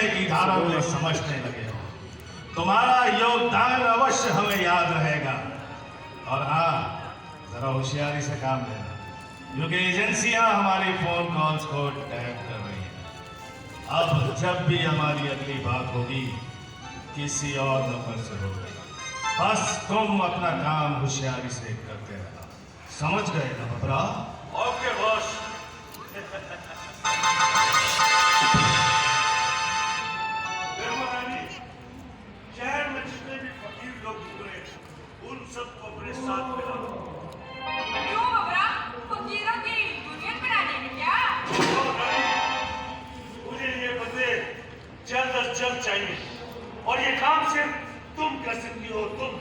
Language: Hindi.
समय की धारा में समझने लगे हो। तुम्हारा योगदान अवश्य हमें याद रहेगा। और हाँ, जरा होशियारी से काम लेना, क्योंकि एजेंसियां हमारी फोन कॉल्स को टैग कर रही हैं। अब जब भी हमारी अगली बात होगी किसी और नंबर से होगी। बस तुम अपना काम होशियारी से करते रहना। समझ गए ना बबरा? Okay boss. शहर में जितने भी फकीर लोग गुजरे उन सबको अपने साथ मिला दो। क्यों बबरा? फकीरों की यूनियन बनाने में क्या? मुझे ये बंदे जल्द अज जल्द चाहिए और ये काम सिर्फ तुम कर सकती हो। तुम